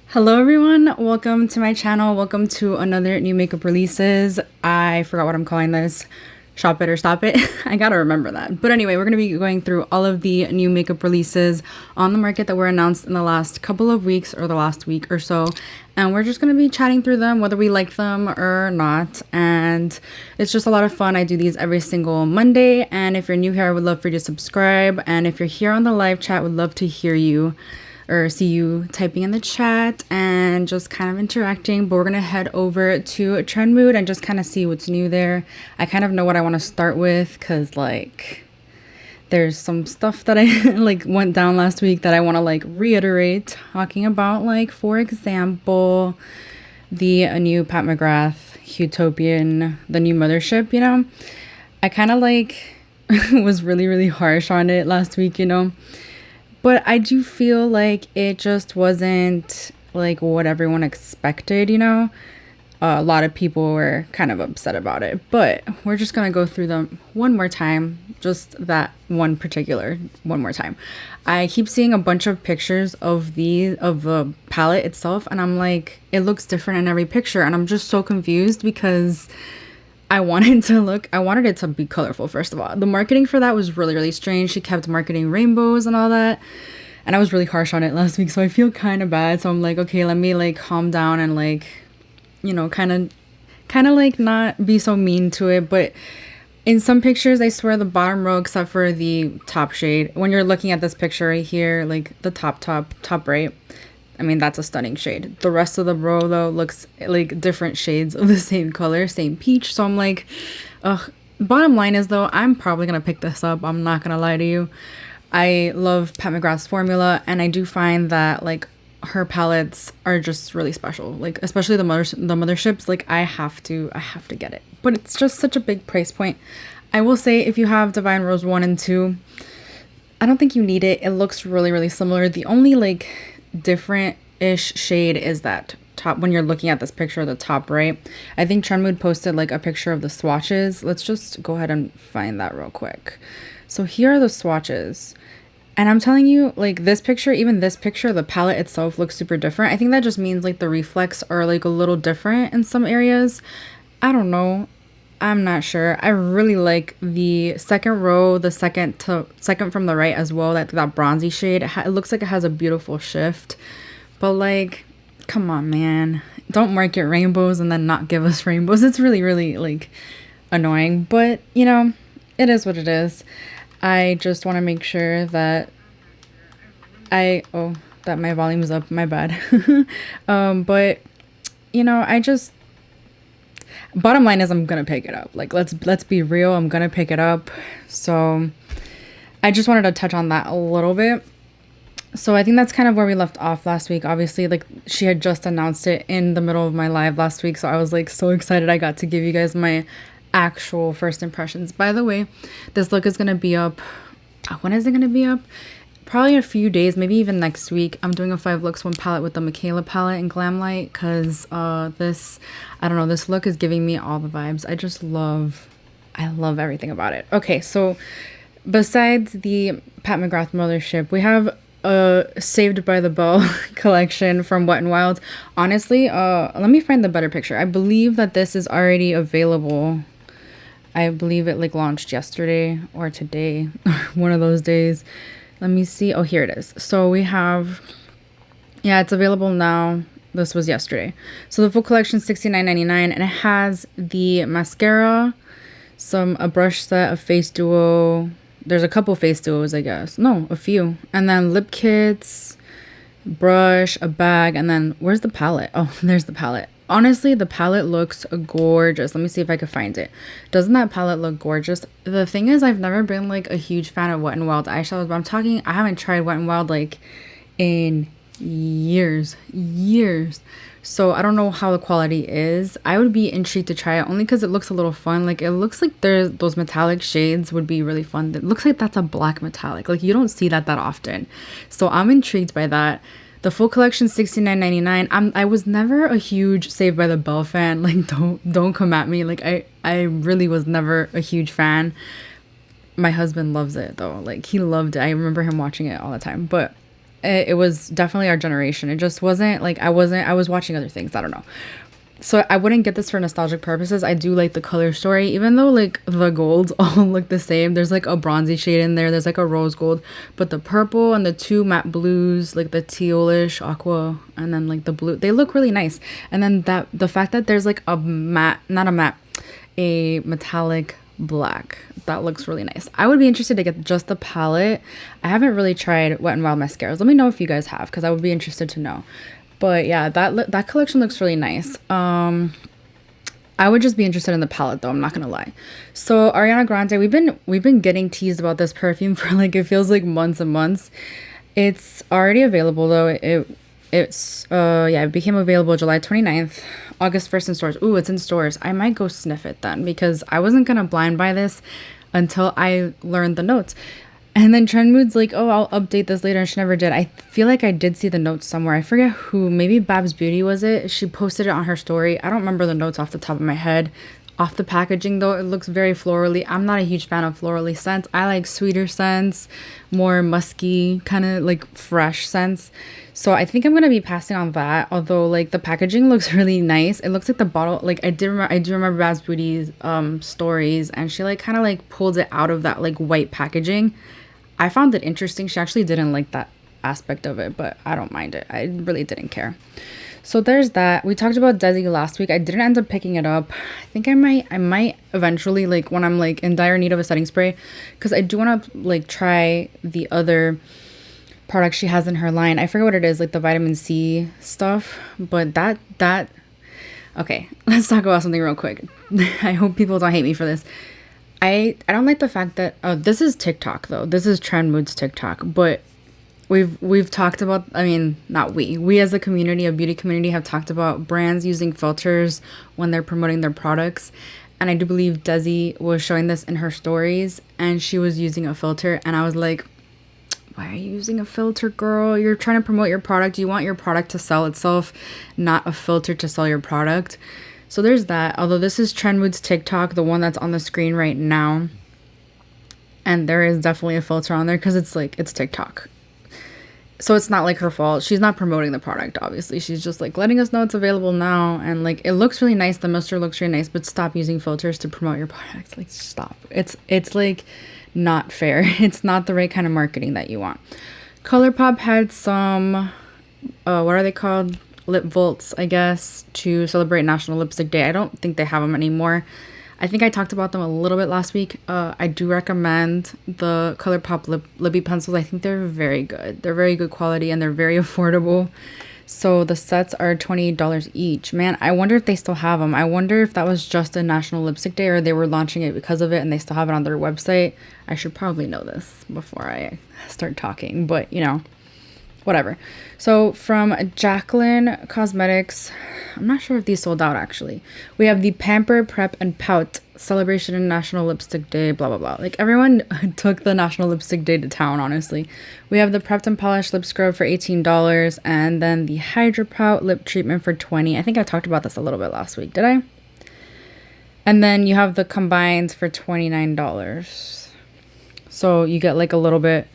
Hello everyone, welcome to my channel. Welcome to another new makeup releases. I forgot what I'm calling this. Shop it or stop it. I gotta remember that. But anyway, we're gonna be going through all of the new makeup releases on the market that were announced in the last couple of weeks or the last week or so. And we're just gonna be chatting through them, whether we like them or not. And it's just a lot of fun. I do these every single Monday. And if you're new here, I would love for you to subscribe. And if you're here on the live chat, would love to hear you or see you typing in the chat and just kind of interacting. But we're gonna head over to Trend Mood and just kind of see what's new there. I kind of know what I want to start with because like there's some stuff that I like went down last week that I want to like reiterate, talking about, like for example the new Pat McGrath Utopian, the new Mothership. You know, I kind of like was really harsh on it last week, you know. But I do feel like it just wasn't like what everyone expected, you know. A lot of people were kind of upset about it. But we're just going to go through them one more time. Just that one more time. I keep seeing a bunch of pictures of the palette itself. And I'm like, it looks different in every picture. And I'm just so confused because I wanted it to be colorful. First of all, the marketing for that was really strange. She kept marketing rainbows and all that, and I was really harsh on it last week, so I feel kind of bad. So I'm like, okay, let me like calm down and like, you know, kind of like not be so mean to it. But in some pictures, I swear the bottom row, except for the top shade, when you're looking at this picture right here, like the top right, I mean, that's a stunning shade. The rest of the row, though, looks like different shades of the same color, same peach. So I'm like, ugh. Bottom line is, though, I'm probably going to pick this up. I'm not going to lie to you. I love Pat McGrath's formula, and I do find that, like, her palettes are just really special. Like, especially the Motherships. Like, I have to get it. But it's just such a big price point. I will say, if you have Divine Rose 1 and 2, I don't think you need it. It looks really similar. The only, like, different-ish shade is that top, when you're looking at this picture, the top right. I think Trend Mood posted like a picture of the swatches. Let's just go ahead and find that real quick. So here are the swatches, and I'm telling you, like this picture, even this picture, the palette itself looks super different. I think that just means like the reflex are like a little different in some areas. I don't know, I'm not sure. I really like the second row, the second from the right as well, that bronzy shade. It looks like it has a beautiful shift. But like, come on, man, don't market rainbows and then not give us rainbows. It's really like annoying, but you know, it is what it is. I just want to make sure that that my volume is up, my bad. But you know, bottom line is I'm gonna pick it up. Like, let's be real, I'm gonna pick it up. So I just wanted to touch on that a little bit. So I think that's kind of where we left off last week. Obviously, like, she had just announced it in the middle of my live last week, so I was like so excited. I got to give you guys my actual first impressions. By the way, this look is gonna be up, when is it gonna be up? Probably in a few days, maybe even next week. I'm doing a 5 looks 1 palette with the Michaela palette in Glamlight, because this, I don't know, this look is giving me all the vibes. I love everything about it. Okay, so besides the Pat McGrath Mothership, we have Saved by the Bell collection from Wet n Wild. Honestly, let me find the better picture. I believe that this is already available. I believe it like launched yesterday or today, one of those days. Let me see. Oh, here it is. So we have, yeah, it's available now. This was yesterday. So the full collection is $69.99, and it has the mascara, a brush set, a face duo. There's a couple face duos, I guess. No, a few. And then lip kits, brush, a bag, and then where's the palette? Oh, there's the palette. Honestly, the palette looks gorgeous. Let me see if I can find it. Doesn't that palette look gorgeous? The thing is, I've never been like a huge fan of Wet n Wild eyeshadows, but I haven't tried Wet n Wild like in years. So I don't know how the quality is. I would be intrigued to try it only because it looks a little fun. Like, it looks like those metallic shades would be really fun. It looks like that's a black metallic. Like, you don't see that often. So I'm intrigued by that. The full collection, $69.99. I was never a huge Saved by the Bell fan. Like, don't come at me. Like, I really was never a huge fan. My husband loves it though. Like he loved it. I remember him watching it all the time. But it was definitely our generation. It just wasn't like I was watching other things. I don't know. So I wouldn't get this for nostalgic purposes. I do like the color story, even though like the golds all look the same. There's like a bronzy shade in there. There's like a rose gold, but the purple and the two matte blues, like the tealish aqua, and then like the blue, they look really nice. And then the fact that there's like a matte, not a matte, a metallic black, that looks really nice. I would be interested to get just the palette. I haven't really tried Wet n Wild mascaras. Let me know if you guys have, because I would be interested to know. But yeah, that collection looks really nice. I would just be interested in the palette though, I'm not gonna lie. So Ariana Grande, we've been getting teased about this perfume for like, it feels like months and months. It's already available though. It became available July 29th, August 1st in stores. Ooh, it's in stores. I might go sniff it then, because I wasn't gonna blind buy this until I learned the notes. And then Trend Mood's like, oh, I'll update this later, and she never did. I feel like I did see the notes somewhere. I forget who, maybe Babs Beauty was it? She posted it on her story. I don't remember the notes off the top of my head. Off the packaging though, it looks very florally. I'm not a huge fan of florally scents. I like sweeter scents, more musky, kind of like fresh scents. So I think I'm gonna be passing on that. Although like the packaging looks really nice. It looks like the bottle, like I do remember Babs Beauty's stories, and she like kind of like pulled it out of that like white packaging. I found it interesting. She actually didn't like that aspect of it, but I don't mind it. I really didn't care. So there's that. We talked about Desi last week. I didn't end up picking it up. I think I might eventually, like when I'm like in dire need of a setting spray, because I do want to like try the other product she has in her line. I forget what it is, like the vitamin C stuff, but that okay, let's talk about something real quick. I hope people don't hate me for this. I don't like the fact that, oh, this is TikTok though. This is Trend Mood's TikTok, but we've talked about, I mean, not we as a community, a beauty community, have talked about brands using filters when they're promoting their products. And I do believe Desi was showing this in her stories, and she was using a filter, and I was like, why are you using a filter, girl? You're trying to promote your product. You want your product to sell itself, not a filter to sell your product. So there's that. Although this is Trend Mood's TikTok, the one that's on the screen right now. And there is definitely a filter on there because it's like, it's TikTok. So it's not like her fault. She's not promoting the product, obviously. She's just like letting us know it's available now. And like, it looks really nice. The mister looks really nice, but stop using filters to promote your product. Like, stop. It's like not fair. It's not the right kind of marketing that you want. ColourPop had some, what are they called? Lip vaults, I guess, to celebrate National Lipstick Day. I don't think they have them anymore. I think I talked about them a little bit last week. I do recommend the ColourPop lippy pencils. I think they're very good. They're very good quality, and they're very affordable. So the sets are $28 each. Man, I wonder if they still have them. I wonder if that was just a National Lipstick Day, or they were launching it because of it and they still have it on their website. I should probably know this before I start talking, but you know, whatever. So from Jacqueline Cosmetics, I'm not sure if these sold out actually. We have the Pamper, Prep, and Pout celebration in National Lipstick Day, blah, blah, blah. Like everyone took the National Lipstick Day to town, honestly. We have the Prepped and Polished Lip Scrub for $18, and then the Hydra Pout Lip Treatment for $20. I think I talked about this a little bit last week, did I? And then you have the combines for $29. So you get like a little bit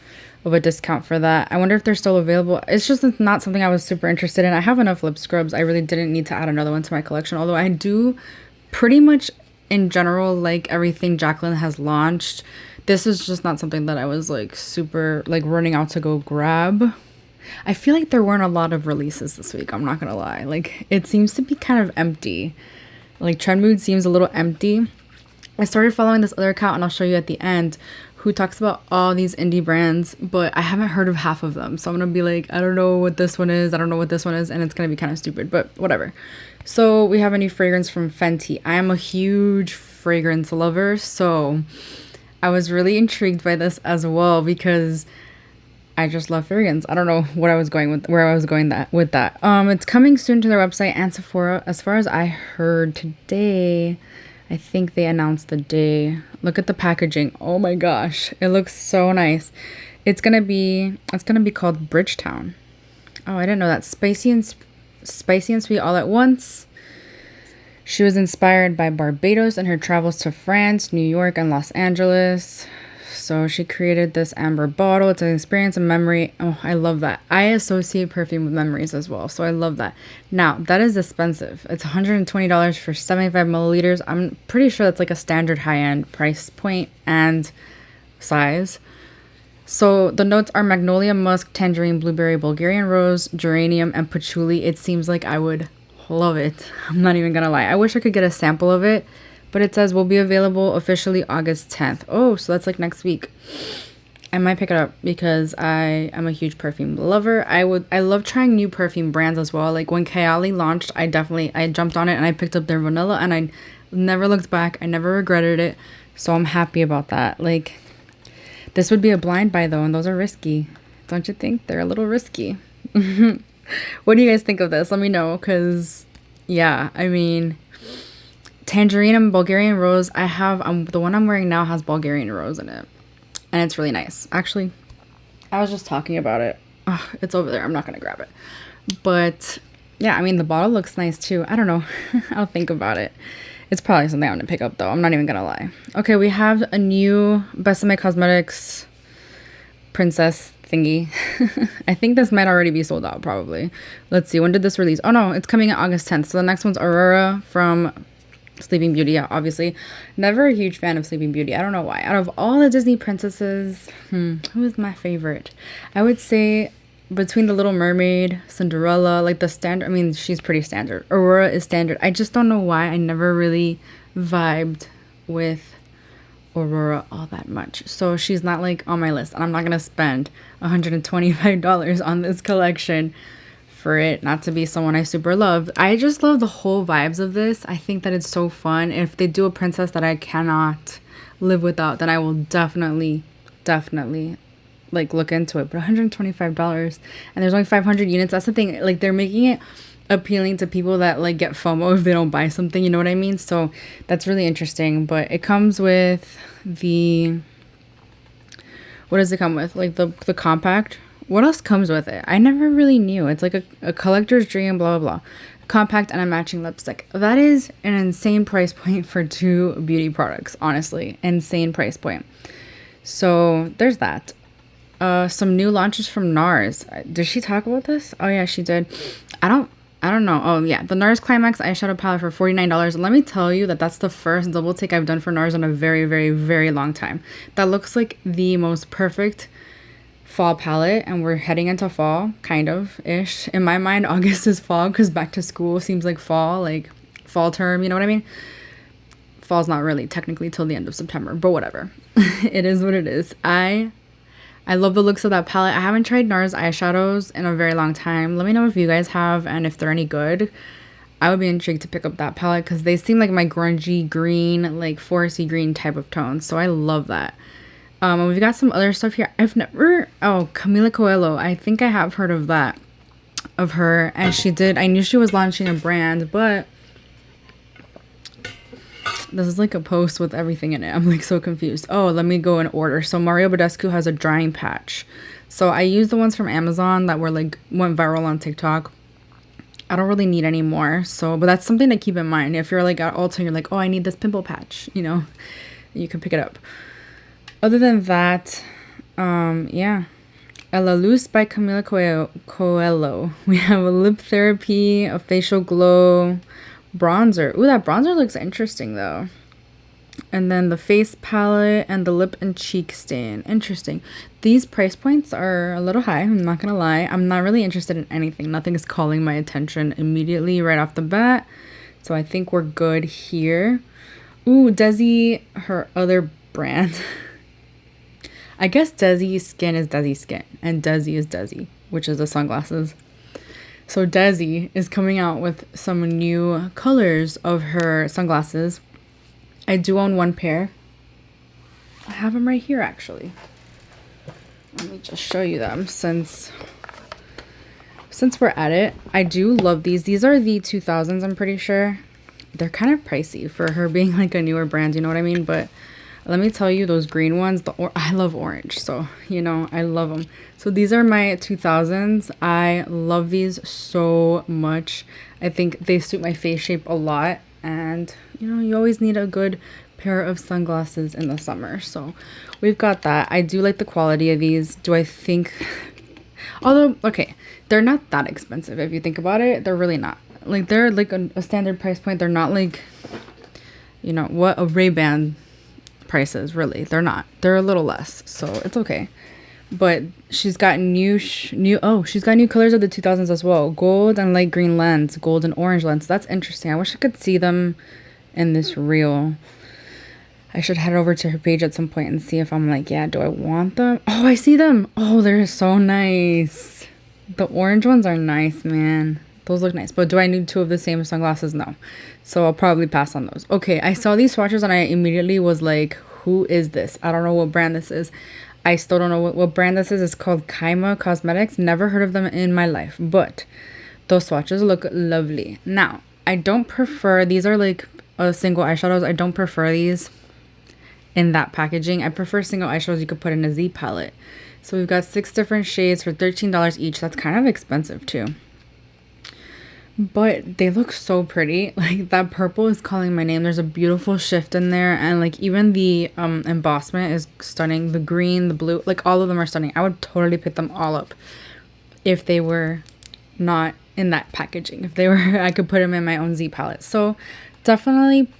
of a discount for that. I wonder if they're still available. It's just not something I was super interested in. I have enough lip scrubs. I really didn't need to add another one to my collection, although I do pretty much in general like everything Jacqueline has launched. This is just not something that I was like super like running out to go grab. I feel like there weren't a lot of releases this week, I'm not gonna lie. Like it seems to be kind of empty. Like Trend Mood seems a little empty. I started following this other account, and I'll show you at the end, who talks about all these indie brands, but I haven't heard of half of them. So I'm gonna be like, I don't know what this one is, I don't know what this one is, and it's gonna be kind of stupid, but whatever. So we have a new fragrance from Fenty. I am a huge fragrance lover, so I was really intrigued by this as well because I just love fragrance. I don't know what I was going with, where I was going with that. It's coming soon to their website and Sephora. As far as I heard today, I think they announced the day. Look at the packaging. Oh my gosh, it looks so nice. It's gonna be called Bridgetown. Oh, I didn't know that. Spicy and sweet all at once. She was inspired by Barbados and her travels to France, New York, and Los Angeles. So she created this amber bottle. It's an experience and memory. Oh, I love that. I associate perfume with memories as well. So I love that. Now, that is expensive. It's $120 for 75 milliliters. I'm pretty sure that's like a standard high-end price point and size. So the notes are magnolia, musk, tangerine, blueberry, Bulgarian rose, geranium, and patchouli. It seems like I would love it. I'm not even gonna lie. I wish I could get a sample of it, but it says will be available officially August 10th. Oh, so that's like next week. I might pick it up because I am a huge perfume lover. I love trying new perfume brands as well. Like when Kayali launched, I jumped on it and I picked up their vanilla and I never looked back. I never regretted it. So I'm happy about that. Like, this would be a blind buy though, and those are risky. Don't you think? They're a little risky. What do you guys think of this? Let me know, because yeah, I mean, tangerine and Bulgarian rose. I have the one I'm wearing now has Bulgarian rose in it, and it's really nice. Actually, I was just talking about it. Oh, it's over there. I'm not gonna grab it, but yeah, I mean, the bottle looks nice too. I don't know. I'll think about it. It's probably something I'm gonna pick up though. I'm not even gonna lie. Okay, we have a new Besame Cosmetics princess thingy. I think this might already be sold out probably. Let's see, when did this release? Oh no, it's coming out August 10th. So the next one's Aurora from Sleeping Beauty. Yeah, obviously. Never a huge fan of Sleeping Beauty. I don't know why. Out of all the Disney princesses, who is my favorite? I would say between the Little Mermaid, Cinderella, like the standard. I mean, she's pretty standard. Aurora is standard. I just don't know why I never really vibed with Aurora all that much. So she's not like on my list, and I'm not gonna spend $125 on this collection for it not to be someone I super love. I just love the whole vibes of this. I think that it's so fun. If they do a princess that I cannot live without, then I will definitely like look into it. But $125 and there's only 500 units. That's the thing. Like, they're making it appealing to people that like get FOMO if they don't buy something, you know what I mean? So that's really interesting. But it comes with the, what does it come with? Like the compact. What else comes with it? I never really knew. It's like a collector's dream, blah blah blah. Compact and a matching lipstick. That is an insane price point for two beauty products, honestly. Insane price point. So there's that. Some new launches from NARS. Did she talk about this? Oh yeah, she did. I don't know. Oh yeah, the NARS Climax eyeshadow palette for $49. And let me tell you that that's the first double take I've done for NARS in a very, very, very long time. That looks like the most perfect fall palette, and we're heading into fall, kind of ish. In my mind, August is fall because back to school seems like fall term, you know what I mean? Fall's not really technically till the end of September, but whatever. It is what it is. I love the looks of that palette. I haven't tried NARS eyeshadows in a very long time. Let me know if you guys have and if they're any good. I would be intrigued to pick up that palette because they seem like my grungy green, like foresty green type of tones. So I love that. We've got some other stuff here. Camila Coelho. I think I have heard of that, of her. And I knew she was launching a brand, but this is like a post with everything in it. I'm like so confused. Oh, let me go in order. So Mario Badescu has a drying patch. So I used the ones from Amazon that went viral on TikTok. I don't really need any more. But that's something to keep in mind. If you're like at Ulta and you're like, oh, I need this pimple patch, you know, you can pick it up. Other than that, yeah. Ella Luz by Camila Coelho. We have a lip therapy, a facial glow, bronzer. Ooh, that bronzer looks interesting though. And then the face palette and the lip and cheek stain. Interesting. These price points are a little high, I'm not gonna lie. I'm not really interested in anything. Nothing is calling my attention immediately right off the bat. So I think we're good here. Ooh, Desi, her other brand. I guess Desi's skin is Desi skin, and Desi is Desi, which is the sunglasses. So Desi is coming out with some new colors of her sunglasses. I do own one pair. I have them right here, actually. Let me just show you them since we're at it. I do love these. These are the 2000s, I'm pretty sure. They're kind of pricey for her being like a newer brand, you know what I mean? But let me tell you, those green ones, I love orange, so, you know, I love them. So these are my 2000s. I love these so much. I think they suit my face shape a lot. and you know, you always need a good pair of sunglasses in the summer. So we've got that. I do like the quality of these. Do I think, although, okay, they're not that expensive if you think about it. They're really not. Like, they're like a standard price point. They're not like, you know, what a Ray-Ban price is, really. They're not. They're a little less, so it's okay. But she's got she's got new colors of the 2000s as well. Gold and light green lens, gold and orange lens. That's interesting. I wish I could see them in this reel. I should head over to her page at some point and see if I'm like, yeah, do I want them? Oh, I see them. Oh, they're so nice. The orange ones are nice, man. Those look nice. But do I need two of the same sunglasses? No. So I'll probably pass on those. Okay, I saw these swatches and I immediately was like, who is this? I don't know what brand this is. I still don't know what brand this is. It's called Kaima Cosmetics. Never heard of them in my life. But those swatches look lovely. Now, I don't prefer, these are like single eyeshadows. I don't prefer these in that packaging. I prefer single eyeshadows you could put in a Z palette. So we've got 6 different shades for $13 each. That's kind of expensive too. But they look so pretty. Like, that purple is calling my name. There's a beautiful shift in there, and like even the embossment is stunning. The green, the blue, like all of them are stunning. I would totally pick them all up if they were not in that packaging. If they were, I could put them in my own Z palette. So definitely,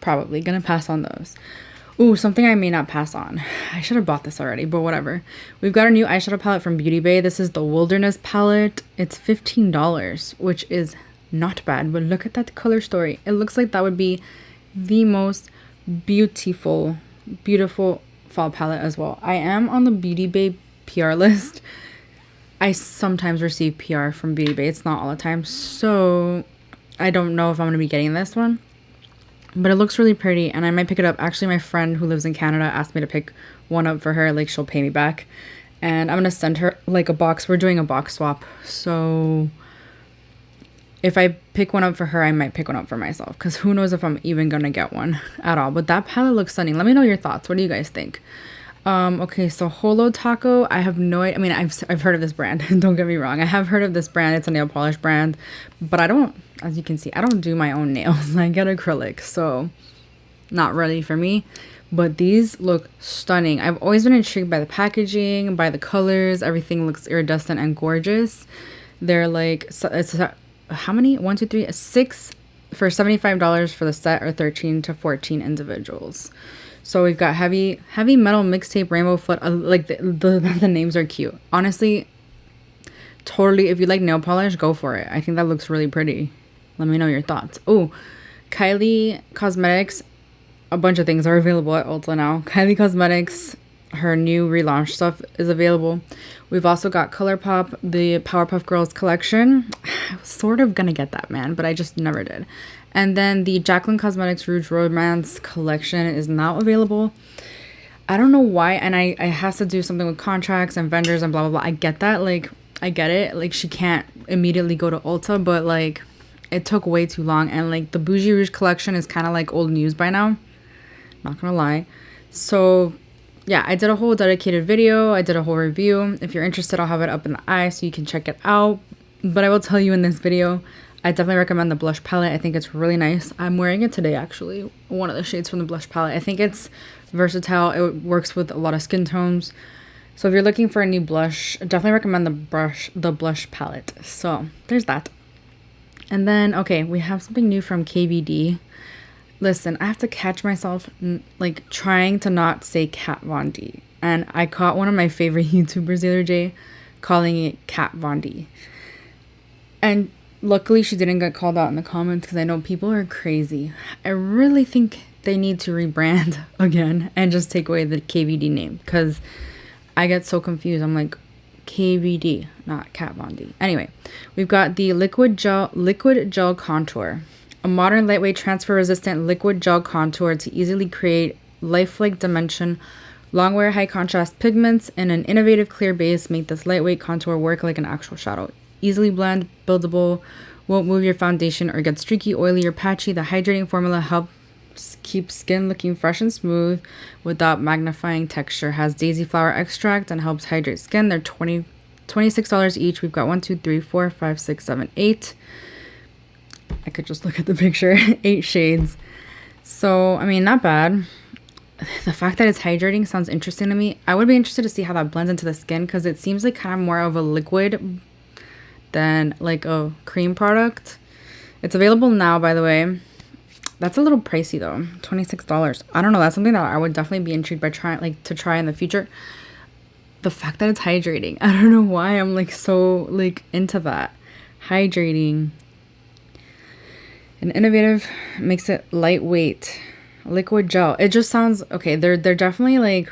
probably gonna pass on those. Ooh, something I may not pass on. I should have bought this already, but whatever. We've got a new eyeshadow palette from Beauty Bay. This is the Wilderness palette. It's $15, which is not bad, but look at that color story. It looks like that would be the most beautiful, beautiful fall palette as well. I am on the Beauty Bay PR list. I sometimes receive PR from Beauty Bay. It's not all the time, so I don't know if I'm going to be getting this one. But it looks really pretty, and I might pick it up. Actually, my friend who lives in Canada asked me to pick one up for her. Like, she'll pay me back. And I'm going to send her, like, a box. We're doing a box swap. So if I pick one up for her, I might pick one up for myself. Because who knows if I'm even going to get one at all. But that palette looks stunning. Let me know your thoughts. What do you guys think? Okay, so Holo Taco, I have no idea. I mean, I've heard of this brand. Don't get me wrong. I have heard of this brand. It's a nail polish brand. But I don't, as you can see, I don't do my own nails. I get acrylic, so not really for me. But these look stunning. I've always been intrigued by the packaging, by the colors. Everything looks iridescent and gorgeous. They're like, it's how many? 1, 2, 3, 6 for $75 for the set, or 13 to 14 individuals. So we've got heavy metal mixtape rainbow foot. Like the names are cute. Honestly, totally. If you like nail polish, go for it. I think that looks really pretty. Let me know your thoughts. Oh, Kylie Cosmetics. A bunch of things are available at Ulta now. Kylie Cosmetics, her new relaunch stuff is available. We've also got ColourPop, the Powerpuff Girls collection. I was sort of gonna get that, man, but I just never did. And then the Jaclyn Cosmetics Rouge Romance collection is now available. I don't know why, and I has to do something with contracts and vendors and blah, blah, blah. I get that. Like, I get it. Like, she can't immediately go to Ulta, but, like, it took way too long. And, like, the Bougie Rouge collection is kind of, like, old news by now. Not gonna lie. So, yeah, I did a whole dedicated video. I did a whole review. If you're interested, I'll have it up in the eye so you can check it out. But I will tell you in this video, I definitely recommend the blush palette. I think it's really nice. I'm wearing it today, actually. One of the shades from the blush palette. I think it's versatile. It works with a lot of skin tones. So if you're looking for a new blush, definitely recommend the blush palette. So there's that. And then, okay, we have something new from KVD. Listen, I have to catch myself like trying to not say Kat Von D. And I caught one of my favorite YouTubers the other day calling it Kat Von D. And luckily, she didn't get called out in the comments because I know people are crazy. I really think they need to rebrand again and just take away the KVD name because I get so confused. I'm like, KVD, not Kat Von D. Anyway, we've got the liquid gel contour, a modern, lightweight, transfer-resistant liquid gel contour to easily create lifelike dimension. Long wear, high contrast pigments and an innovative clear base make this lightweight contour work like an actual shadow. Easily blend, buildable, won't move your foundation or get streaky, oily, or patchy. The hydrating formula helps keep skin looking fresh and smooth without magnifying texture. Has daisy flower extract and helps hydrate skin. They're $26 each. We've got 1, 2, 3, 4, 5, 6, 7, 8. I could just look at the picture. 8 shades. So, I mean, not bad. The fact that it's hydrating sounds interesting to me. I would be interested to see how that blends into the skin because it seems like kind of more of a liquid than like a cream product. It's available now, by the way. That's a little pricey though, $26. I don't know. That's something that I would definitely be intrigued by to try in the future. The fact that it's hydrating, I don't know why I'm like so like into that. Hydrating and innovative, makes it lightweight, liquid gel. It just sounds okay. They're definitely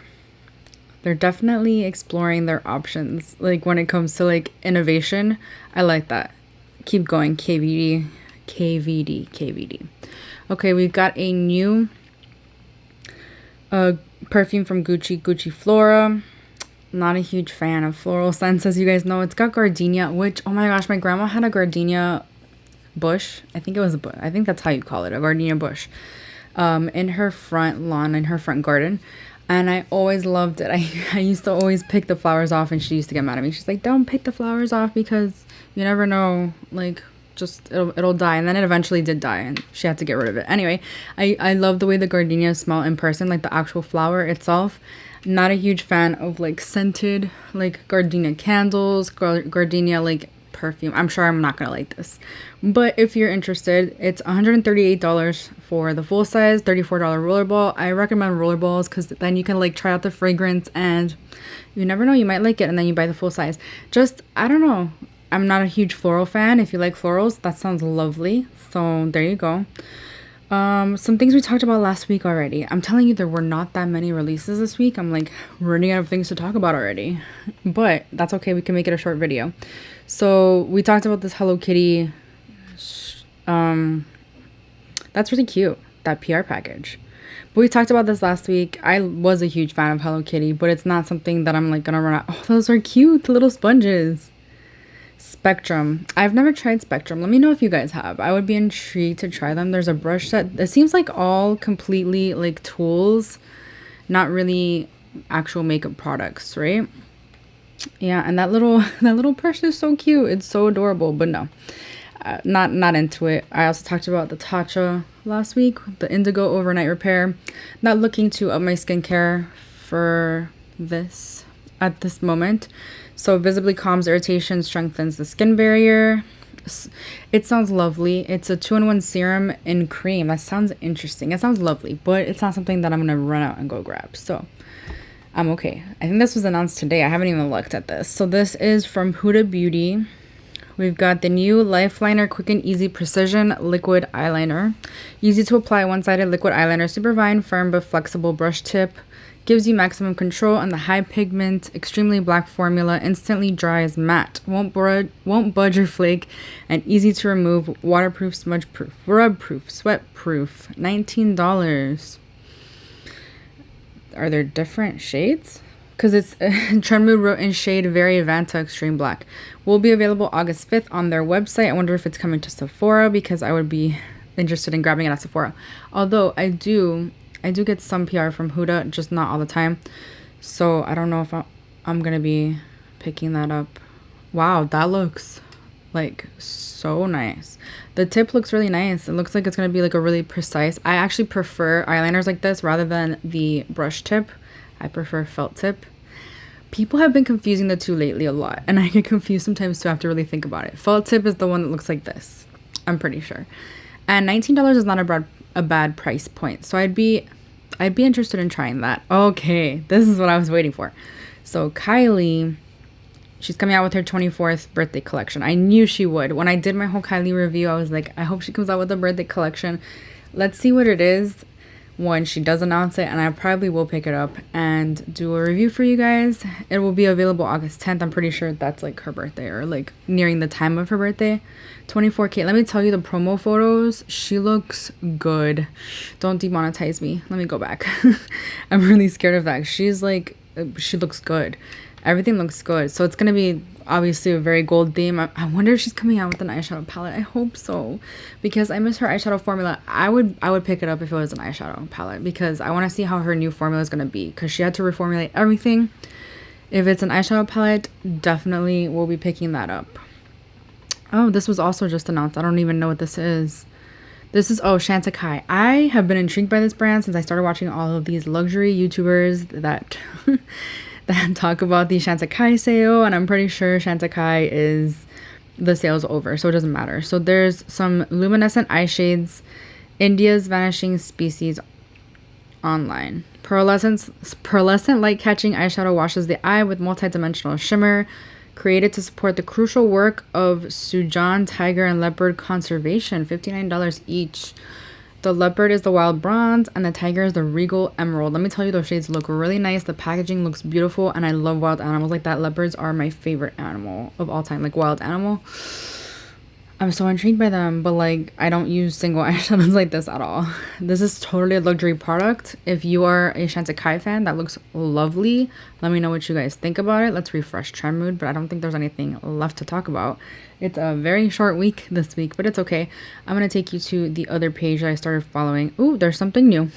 exploring their options like when it comes to like innovation. I like that. Keep going. KVD. Okay, we've got a new perfume from Gucci Flora. Not a huge fan of floral scents, as you guys know. It's got gardenia, which, oh my gosh, my grandma had a gardenia bush. I think it was I think that's how you call it, a gardenia bush, in her front lawn, in her front garden. And I always loved it. I used to always pick the flowers off, and she used to get mad at me. She's like, don't pick the flowers off because you never know, like, just it'll die. And then it eventually did die, and she had to get rid of it. Anyway, I love the way the gardenias smell in person, like the actual flower itself. Not a huge fan of like scented like gardenia candles, gardenia like perfume. I'm sure I'm not gonna like this, but if you're interested, it's $138 for the full size, $34 rollerball. I recommend rollerballs because then you can like try out the fragrance, and you never know, you might like it, and then you buy the full size. Just, I don't know, I'm not a huge floral fan. If you like florals, that sounds lovely. So there you go. Some things we talked about last week already. I'm telling you, there were not that many releases this week. I'm like running out of things to talk about already, but that's okay. We can make it a short video. So we talked about this Hello Kitty. That's really cute, that PR package. But we talked about this last week. I was a huge fan of Hello Kitty, but it's not something that I'm like gonna run out. Oh, those are cute, the little sponges. Spectrum. I've never tried Spectrum. Let me know if you guys have. I would be intrigued to try them. There's a brush set. It seems like all completely like tools, not really actual makeup products, right? Yeah, and that little brush is so cute. It's so adorable, but no. Not into it. I also talked about the Tatcha last week, the Indigo Overnight Repair. Not looking to up my skincare for this at this moment. So visibly calms irritation, strengthens the skin barrier. It sounds lovely. It's a 2-in-1 serum and cream. That sounds interesting. It sounds lovely, but it's not something that I'm going to run out and go grab. So I'm okay. I think this was announced today. I haven't even looked at this. So this is from Huda Beauty. We've got the new Lifeliner Quick and Easy Precision Liquid Eyeliner. Easy to apply one-sided liquid eyeliner. Super fine, firm, but flexible brush tip. Gives you maximum control on the high pigment, extremely black formula, instantly dries matte, won't budge or flake, and easy to remove, waterproof, smudge proof, rub proof, sweat proof. $19. Are there different shades? Because it's Trendmood wrote in shade Very Vanta Extreme Black. Will be available August 5th on their website. I wonder if it's coming to Sephora, because I would be interested in grabbing it at Sephora. Although I do get some PR from Huda, just not all the time. So I don't know if I'm going to be picking that up. Wow, that looks like so nice. The tip looks really nice. It looks like it's going to be like a really precise. I actually prefer eyeliners like this rather than the brush tip. I prefer felt tip. People have been confusing the two lately a lot, and I get confused sometimes too. I have to really think about it. Felt tip is the one that looks like this, I'm pretty sure. And $19 is not a bad price point. So I'd be interested in trying that. Okay, this is what I was waiting for. So Kylie, she's coming out with her 24th birthday collection. I knew she would. When I did my whole Kylie review, I was like, I hope she comes out with a birthday collection. Let's see what it is when she does announce it, and I probably will pick it up and do a review for you guys. It will be available August 10th. I'm pretty sure that's like her birthday, or like nearing the time of her birthday. 24K. Let me tell you, the promo photos, she looks good. Don't demonetize me. Let me go back. I'm really scared of that. She's like, she looks good. Everything looks good. So it's going to be obviously a very gold theme. I wonder if she's coming out with an eyeshadow palette. I hope so, because I miss her eyeshadow formula. I would pick it up if it was an eyeshadow palette, because I want to see how her new formula is going to be, because she had to reformulate everything. If it's an eyeshadow palette, definitely will be picking that up. Oh, this was also just announced. I don't even know what this is. This is, oh, Shantakai. I have been intrigued by this brand since I started watching all of these luxury YouTubers that that talk about the Shantakai sale, and I'm pretty sure Shantakai is, the sale's over, so it doesn't matter. So there's some luminescent eye shades, India's vanishing species online. Pearlescent light catching eyeshadow washes the eye with multi-dimensional shimmer, created to support the crucial work of Sujan tiger and leopard conservation. $59 each. The leopard is the wild bronze and the tiger is the regal emerald. Let me tell you, those shades look really nice. The packaging looks beautiful, and I love wild animals like that. Leopards are my favorite animal of all time, like wild animal. I'm so intrigued by them, but like I don't use single eyeshadows like this at all. This is totally a luxury product. If you are a Shantakai fan, that looks lovely. Let me know what you guys think about it. Let's refresh trend mood, but I don't think there's anything left to talk about. It's a very short week this week, but it's okay. I'm gonna take you to the other page that I started following. Ooh, there's something new.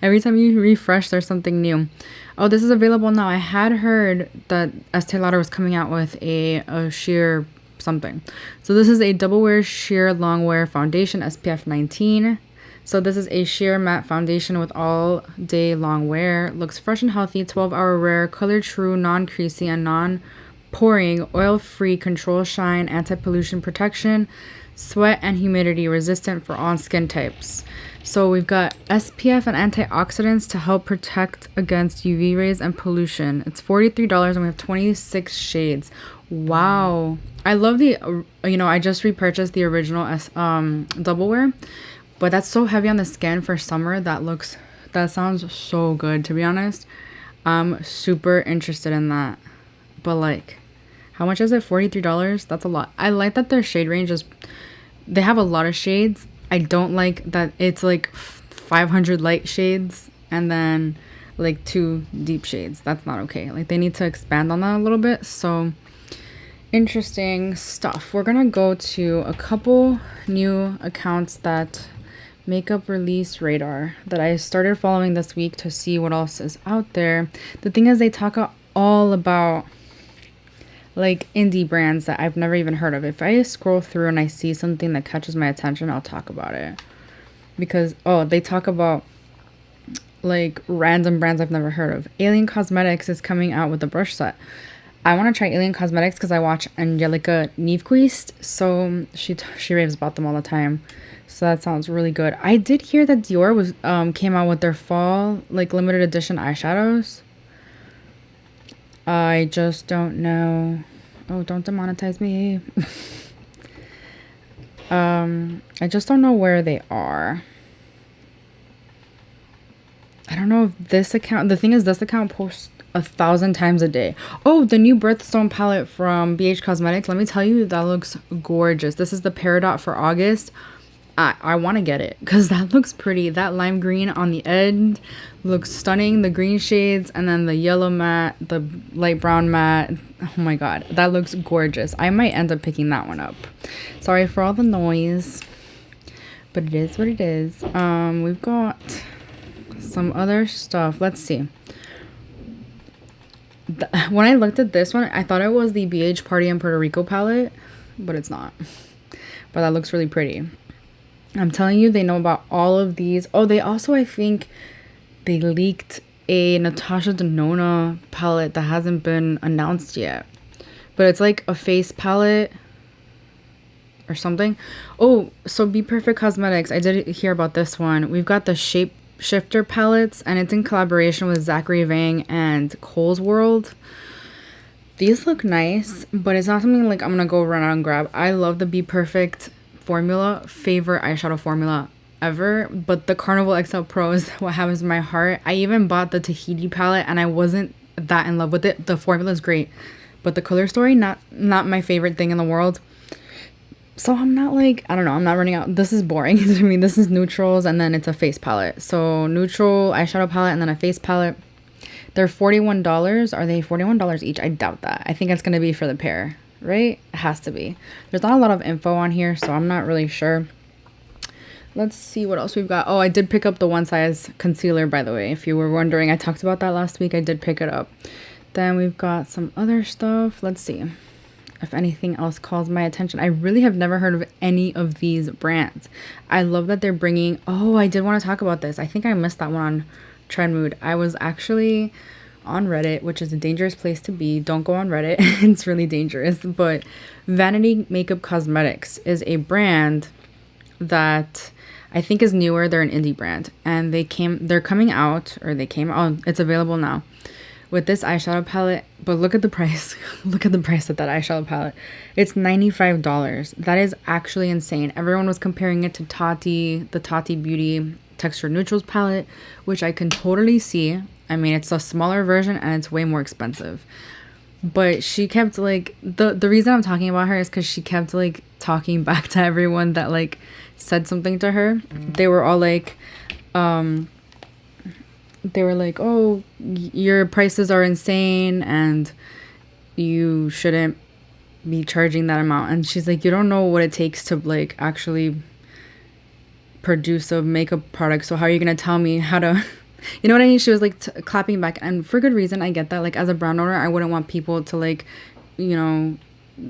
Every time you refresh, there's something new. Oh, this is available now. I had heard that Estee Lauder was coming out with a sheer something. So this is a double wear sheer long wear foundation, SPF 19. So this is a sheer matte foundation with all day long wear. Looks fresh and healthy, 12-hour wear, color true, non-creasy and non-pouring, oil-free, control shine, anti-pollution protection, sweat and humidity resistant for all skin types. So we've got SPF and antioxidants to help protect against UV rays and pollution. It's $43 and we have 26 shades. Wow. I love the, I just repurchased the original double wear, but that's so heavy on the skin for summer. That sounds so good, to be honest. I'm super interested in that. But like, how much is it? $43? That's a lot. I like that their shade range they have a lot of shades. I don't like that it's like 500 light shades and then like 2 deep shades. That's not okay. Like they need to expand on that a little bit. So interesting stuff. We're gonna go to a couple new accounts that makeup release radar that I started following this week to see what else is out there. The thing is, they talk all about like indie brands that I've never even heard of. If I scroll through and I see something that catches my attention, I'll talk about it. Because they talk about like random brands I've never heard of. Alien Cosmetics is coming out with a brush set. I want to try Alien Cosmetics because I watch Angelica Nyquist, so she raves about them all the time. So that sounds really good. I did hear that Dior was came out with their fall like limited edition eyeshadows. I just don't know. Oh, don't demonetize me. I just don't know where they are. I don't know if this account, the thing is, this account posts 1,000 times a day. Oh, the new Birthstone palette from BH Cosmetics. Let me tell you, that looks gorgeous. This is the Peridot for August. I want to get it because that looks pretty. That lime green on the end looks stunning. The green shades and then the yellow matte, the light brown matte. Oh my god, that looks gorgeous. I might end up picking that one up. Sorry for all the noise, but it is what it is. We've got some other stuff. Let's see. When I looked at this one, I thought it was the BH Party in Puerto Rico palette, but it's not. But that looks really pretty. I'm telling you, they know about all of these. Oh, they also, I think, they leaked a Natasha Denona palette that hasn't been announced yet. But it's like a face palette or something. Oh, so Be Perfect Cosmetics. I did hear about this one. We've got the Shape Shifter palettes, and it's in collaboration with Zachary Vang and Kohl's World. These look nice, but it's not something like I'm gonna go run out and grab. I love the Be Perfect formula, favorite eyeshadow formula ever, but the Carnival XL Pro is what happens in my heart. I even bought the Tahiti palette and I wasn't that in love with it. The formula is great, but the color story, not my favorite thing in the world. So I'm not like, I don't know, I'm not running out. This is boring to me. This is neutrals and then it's a face palette. So neutral eyeshadow palette and then a face palette. They're $41. Are they $41 each? I doubt that. I think it's going to be for the pair, right? It has to be. There's not a lot of info on here, so I'm not really sure. Let's see what else we've got. Oh, I did pick up the One Size concealer, by the way. If you were wondering, I talked about that last week. I did pick it up. Then we've got some other stuff. Let's see. if anything else calls my attention. I really have never heard of any of these brands. I love that they're bringing, oh, I did want to talk about this. I think I missed that one on Trend Mood. I was actually on Reddit, which is a dangerous place to be. Don't go on Reddit. It's really dangerous. But Vanity Makeup Cosmetics is a brand that I think is newer. They're an indie brand, and they came out, it's available now, with this eyeshadow palette. But look at the price. Look at the price of that eyeshadow palette. It's $95. That is actually insane. Everyone was comparing it to the Tati Beauty Texture Neutrals palette, which I can totally see. I mean, it's a smaller version and it's way more expensive. But she kept like, the reason I'm talking about her is because she kept like talking back to everyone that like said something to her. They were all like, oh, your prices are insane and you shouldn't be charging that amount. And she's like, you don't know what it takes to like actually produce a makeup product, so how are you gonna tell me how to you know what I mean? She was like clapping back, and for good reason. I get that. Like, as a brand owner, I wouldn't want people to like, you know,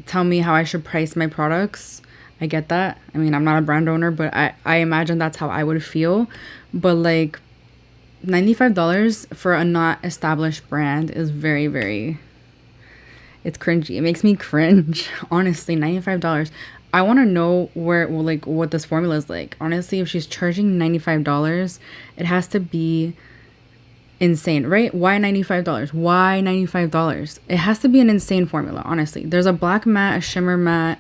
tell me how I should price my products. I get that. I mean, I'm not a brand owner, but I imagine that's how I would feel. But like, $95 for a not established brand is very, very, it's cringy. It makes me cringe. Honestly, $95. I want to know what this formula is like. Honestly, if she's charging $95, it has to be insane, right? Why $95? Why $95? It has to be an insane formula, honestly. There's a black matte, a shimmer matte,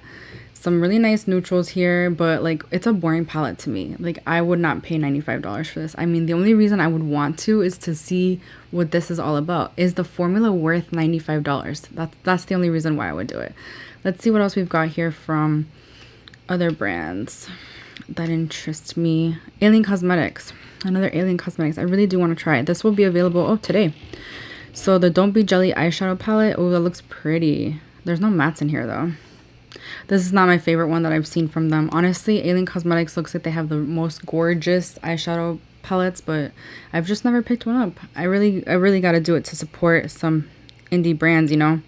some really nice neutrals here, but like, it's a boring palette to me. Like, I would not pay $95 for this. I mean, the only reason I would want to is to see what this is all about. Is the formula worth $95? That's the only reason why I would do it. Let's see what else we've got here from other brands that interest me. Alien Cosmetics. Another Alien Cosmetics. I really do want to try it. This will be available today. So the Don't Be Jelly eyeshadow palette. Oh, that looks pretty. There's no mattes in here though. This is not my favorite one that I've seen from them. Honestly, Alien Cosmetics looks like they have the most gorgeous eyeshadow palettes, but I've just never picked one up. I really got to do it to support some indie brands, you know.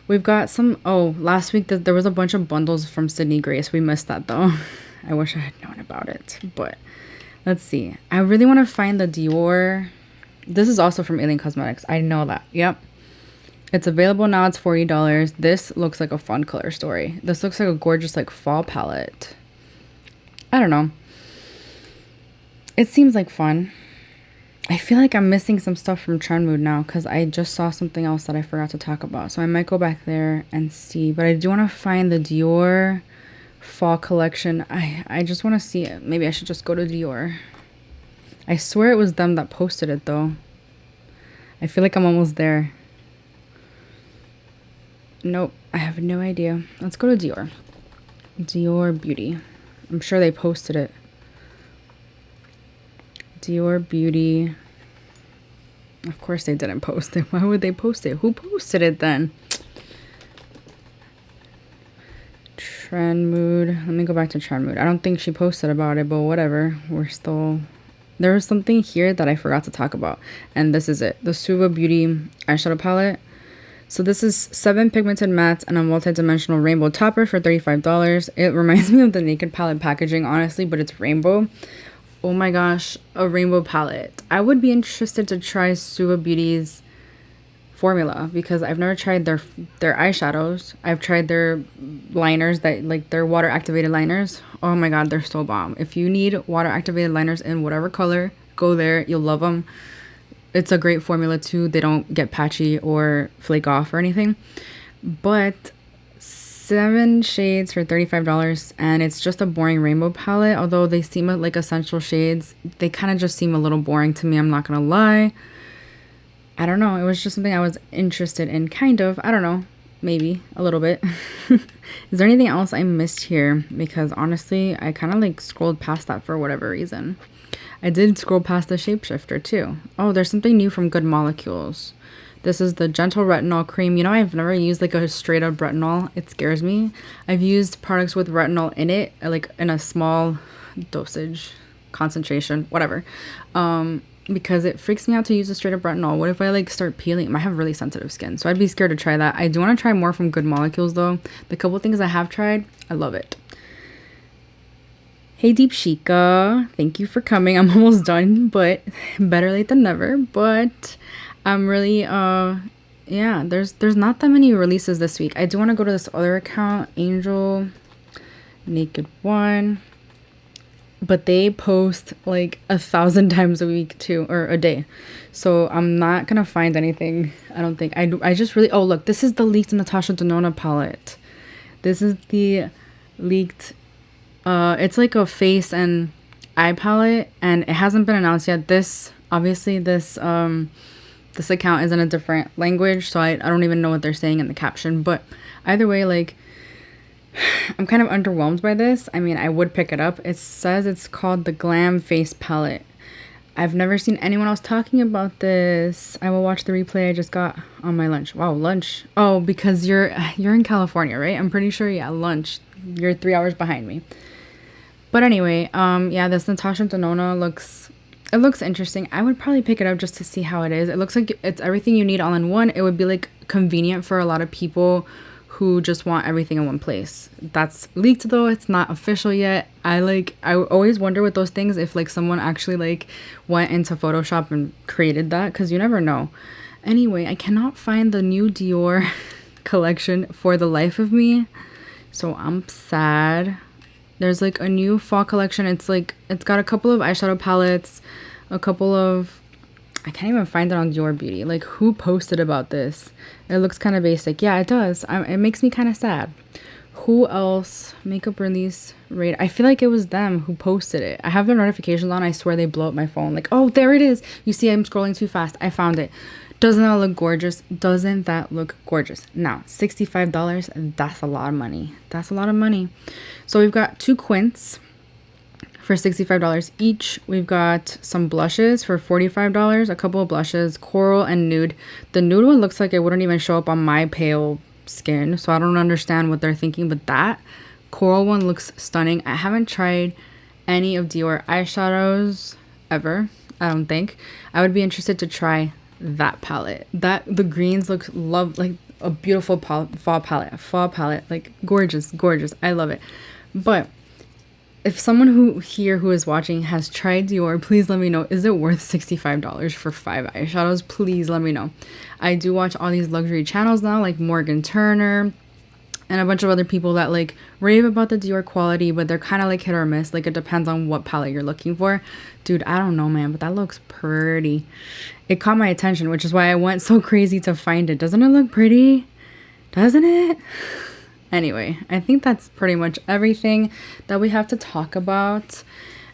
We've got some, last week there was a bunch of bundles from Sydney Grace. We missed that though. I wish I had known about it, but let's see. I really want to find the Dior. This is also from Alien Cosmetics. I know that. Yep. It's available now. It's $40. This looks like a fun color story. This looks like a gorgeous like fall palette. I don't know. It seems like fun. I feel like I'm missing some stuff from Trend Mood now because I just saw something else that I forgot to talk about. So I might go back there and see. But I do want to find the Dior fall collection. I just want to see it. Maybe I should just go to Dior. I swear it was them that posted it though. I feel like I'm almost there. Nope, I have no idea. Let's go to Dior. Dior Beauty. I'm sure they posted it. Dior Beauty. Of course they didn't post it. Why would they post it? Who posted it then? Trend Mood. Let me go back to Trend Mood. I don't think she posted about it, but whatever. There was something here that I forgot to talk about. And this is it. The Suva Beauty eyeshadow palette. So this is 7 pigmented mattes and a multi-dimensional rainbow topper for $35. It reminds me of the Naked palette packaging, honestly, but it's rainbow. Oh my gosh, a rainbow palette. I would be interested to try Suva Beauty's formula because I've never tried their eyeshadows. I've tried their liners, their water activated liners. Oh my god, they're so bomb. If you need water activated liners in whatever color, go there. You'll love them. It's a great formula too. They don't get patchy or flake off or anything. But 7 shades for $35, and it's just a boring rainbow palette. Although they seem like essential shades, they kind of just seem a little boring to me. I'm not gonna lie. I don't know. It was just something I was interested in, kind of. I don't know. Maybe a little bit. Is there anything else I missed here? Because honestly, I kind of like scrolled past that for whatever reason. I did scroll past the shapeshifter too. Oh, there's something new from Good Molecules. This is the Gentle Retinol Cream. You know, I've never used like a straight up retinol. It scares me. I've used products with retinol in it, like in a small dosage, concentration, whatever. because it freaks me out to use a straight up retinol. What if I like start peeling? I have really sensitive skin, so I'd be scared to try that. I do want to try more from Good Molecules though. The couple things I have tried, I love it. Hey Deep Shika, thank you for coming. I'm almost done, but better late than never. But I'm really yeah, there's not that many releases this week. I do want to go to this other account, Angel Naked One, but they post like 1,000 times a week too, or a day, so I'm not gonna find anything. I don't think. I just really, oh look, this is the leaked Natasha Denona palette. This is the leaked it's like a face and eye palette, and it hasn't been announced yet. This obviously this account is in a different language, so I don't even know what they're saying in the caption, but either way, like, I'm kind of underwhelmed by this. I mean, I would pick it up. It says it's called the Glam Face Palette. I've never seen anyone else talking about this. I will watch the replay I just got on my lunch. Wow, lunch. Oh, because you're in California, right? I'm pretty sure, yeah, lunch. You're 3 hours behind me. But anyway, yeah, this Natasha Denona looks interesting. I would probably pick it up just to see how it is. It looks like it's everything you need all in one. It would be like convenient for a lot of people who just want everything in one place. That's leaked though. It's not official yet. I always wonder with those things if like someone actually like went into Photoshop and created that, because you never know. Anyway, I cannot find the new Dior collection for the life of me, so I'm sad. There's like a new fall collection. It's got a couple of eyeshadow palettes, a couple of, I can't even find it on Dior Beauty. Like, who posted about this? It looks kind of basic. Yeah, it does. It makes me kind of sad. Who else? Makeup release rate. I feel like it was them who posted it. I have their notifications on. I swear they blow up my phone. Like, oh, there it is. You see, I'm scrolling too fast. I found it. Doesn't that look gorgeous? Doesn't that look gorgeous? Now, $65, that's a lot of money. That's a lot of money. So we've got 2 quints for $65 each. We've got some blushes for $45, a couple of blushes, coral and nude. The nude one looks like it wouldn't even show up on my pale skin, so I don't understand what they're thinking, but that coral one looks stunning. I haven't tried any of Dior eyeshadows ever, I don't think. I would be interested to try that palette. The greens look like a beautiful fall palette, like gorgeous. I love it. But if someone who is watching has tried Dior, please let me know. Is it worth $65 for 5 eyeshadows? Please let me know. I do watch all these luxury channels now, like Morgan Turner and a bunch of other people that like rave about the Dior quality, but they're kind of like hit or miss. Like, it depends on what palette you're looking for. Dude, I don't know, man, but that looks pretty. It caught my attention, which is why I went so crazy to find it. Doesn't it look pretty? Doesn't it? Anyway, I think that's pretty much everything that we have to talk about.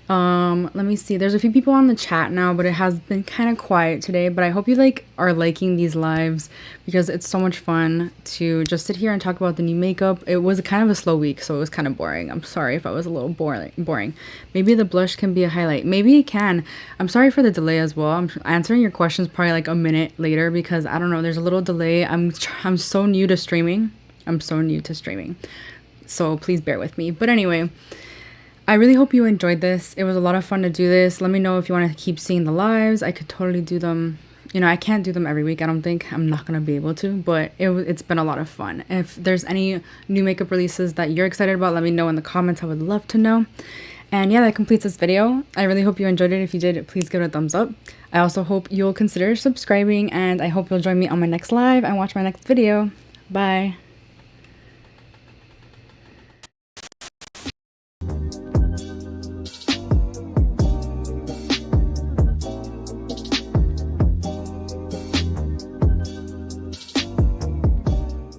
Let me see. There's a few people on the chat now, but it has been kind of quiet today. But I hope you are liking these lives, because it's so much fun to just sit here and talk about the new makeup. It was kind of a slow week, so it was kind of boring. I'm sorry if I was a little boring. Maybe the blush can be a highlight. Maybe it can. I'm sorry for the delay as well. I'm answering your questions probably like a minute later, because I don't know, there's a little delay. I'm so new to streaming. So please bear with me. But anyway, I really hope you enjoyed this. It was a lot of fun to do this. Let me know if you want to keep seeing the lives. I could totally do them. You know, I can't do them every week. I don't think. I'm not going to be able to, but it's been a lot of fun. If there's any new makeup releases that you're excited about, let me know in the comments. I would love to know. And yeah, that completes this video. I really hope you enjoyed it. If you did, please give it a thumbs up. I also hope you'll consider subscribing, and I hope you'll join me on my next live and watch my next video. Bye.